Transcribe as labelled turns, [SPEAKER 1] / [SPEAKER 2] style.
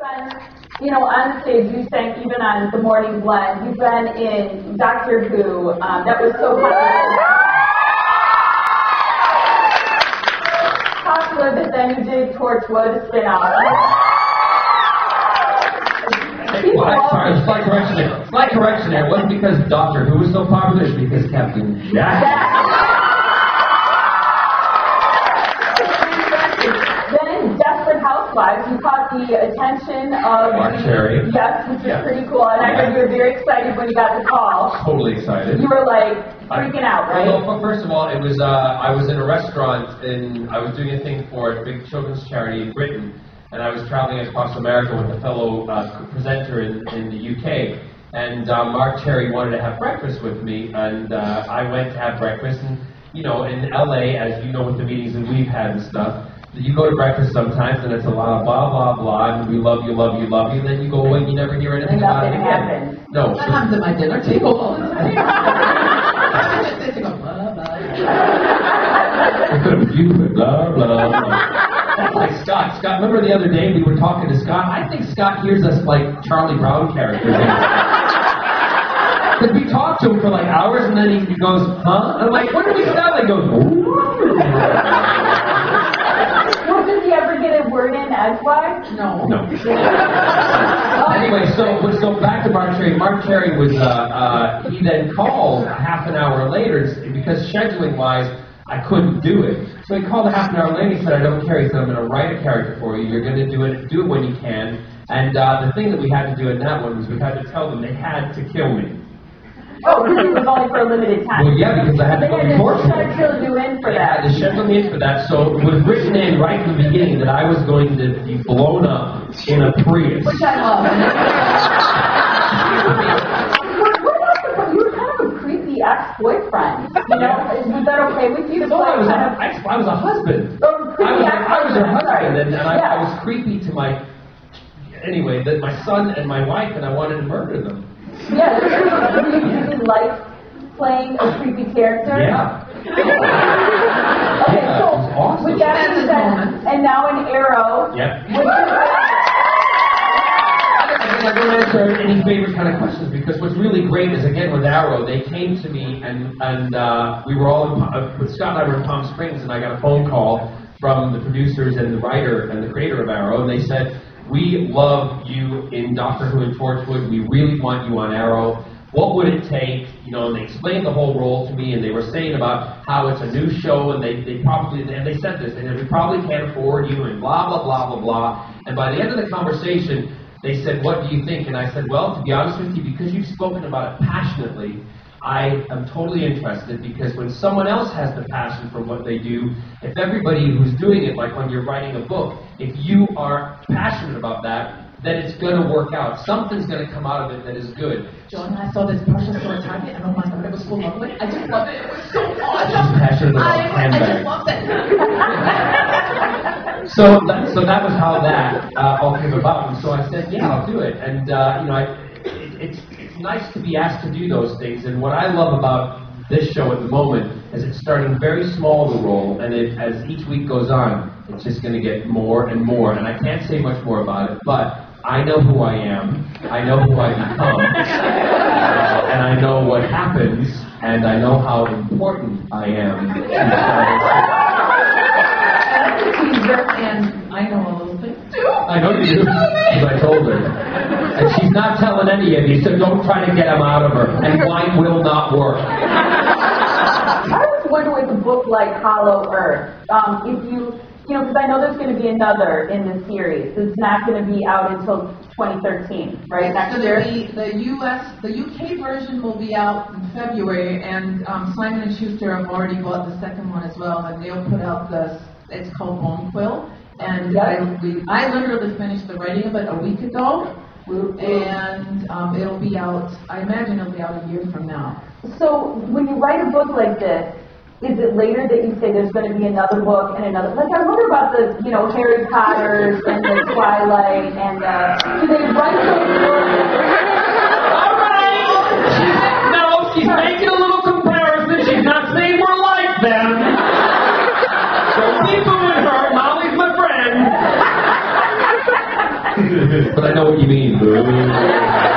[SPEAKER 1] been, on stage, you sang even on The Morning Blend. You've been in Doctor Who. That was so popular that then you did Torchwood, a spin-off.
[SPEAKER 2] Sorry, slight correction there. Slight correction there. It wasn't because Doctor Who was so popular, it's because Captain Jack.
[SPEAKER 1] Then in Desperate Housewives, you caught the attention of
[SPEAKER 2] Mark Cherry.
[SPEAKER 1] Yes, which is pretty cool. And I heard you were very excited when you got the call.
[SPEAKER 2] Totally excited.
[SPEAKER 1] You were like freaking out, right?
[SPEAKER 2] Well, first of all, it was I was in a restaurant and I was doing a thing for a big children's charity in Britain. And I was traveling across America with a fellow presenter in the UK. And Mark Cherry wanted to have breakfast with me, and I went to have breakfast. And, in LA, as you know with the meetings that we've had and stuff, you go to breakfast sometimes, and it's a lot of blah, blah, blah, and we love you, love you, love you, and then you go away and you never hear anything about it again. No.
[SPEAKER 3] That happens at my dinner table all the time.
[SPEAKER 2] You could blah, blah, blah. That's like Scott. Scott, remember the other day we were talking to Scott? I think Scott hears us like Charlie Brown characters. Because we talk to him for like hours and then he goes, huh? And I'm like, what did we sound like? He goes, ooh.
[SPEAKER 1] Well, did he ever get a word in edgewise?
[SPEAKER 3] No.
[SPEAKER 2] Anyway, so back to Mark Cherry. Mark Cherry was, he then called half an hour later because scheduling-wise, I couldn't do it. So he called a half an hour later and he said, I don't care. He said, I'm going to write a character for you. You're going to do it when you can. And the thing that we had to do in that one was we had to tell them they had to kill me.
[SPEAKER 1] Oh, because it was only for a limited time.
[SPEAKER 2] Well, yeah, because I had to go to Torchwood.
[SPEAKER 1] They had to schedule you in for that.
[SPEAKER 2] They had to schedule me in for that. So it was written in right from the beginning that I was going to be blown up in a Prius.
[SPEAKER 1] Which I love. Ex-boyfriend, was that okay with you?
[SPEAKER 2] No, I was a husband. I was her husband, and I was creepy to my son and my wife, and I wanted to murder them.
[SPEAKER 1] Yeah, you like playing a creepy character?
[SPEAKER 2] Yeah.
[SPEAKER 1] Okay, so
[SPEAKER 2] it was awesome.
[SPEAKER 1] With that being said, and now in Arrow.
[SPEAKER 2] Yep. I don't answer any favorite kind of questions because what's really great is again with Arrow, they came to me and we were all with Scott and I were in Palm Springs and I got a phone call from the producers and the writer and the creator of Arrow and they said, we love you in Doctor Who and Torchwood, we really want you on Arrow. What would it take? And they explained the whole role to me, and they were saying about how it's a new show, and they said this, they said, we probably can't afford you, and blah, blah, blah, blah, blah. And by the end of the conversation, they said, what do you think? And I said, well, to be honest with you, because you've spoken about it passionately, I am totally interested, because when someone else has the passion for what they do, if everybody who's doing it, like when you're writing a book, if you are passionate about that, then it's going to work out. Something's going to come out of it that is good.
[SPEAKER 3] John, I saw this precious little target, and oh my God, it was so lovely. I just loved it. It was so awesome.
[SPEAKER 2] She's passionate about handbags.
[SPEAKER 3] I just loved it.
[SPEAKER 2] So that was how that all came about. And so I said, yeah, I'll do it. And it's nice to be asked to do those things. And what I love about this show at the moment is it's starting very small, the role, and as each week goes on, it's just going to get more and more. And I can't say much more about it, but I know who I am, I know who I become, and I know what happens, and I know how important I am.
[SPEAKER 3] And I know all those things too.
[SPEAKER 2] I know you do, because I told her. And she's not telling any of you, so don't try to get them out of her. And wine will not work.
[SPEAKER 1] I was wondering with a book like Hollow Earth, if you because I know there's going to be another in the series. It's not going to be out until 2013, right? Next year.
[SPEAKER 3] The UK version will be out in February, and Simon & Schuster have already bought the second one as well, and they'll put out it's called Bone Quill, and I literally finished the writing of it a week ago, and it'll be out, I imagine it'll be out a year from now.
[SPEAKER 1] So when you write a book like this, is it later that you say there's going to be another book and another? Like I wonder about the, Harry Potters and the Twilight and do they write those books?
[SPEAKER 2] All right. No, she's making a little comparison. She's not saying we're like them. Don't be booing her. Molly's my friend. But I know what you mean.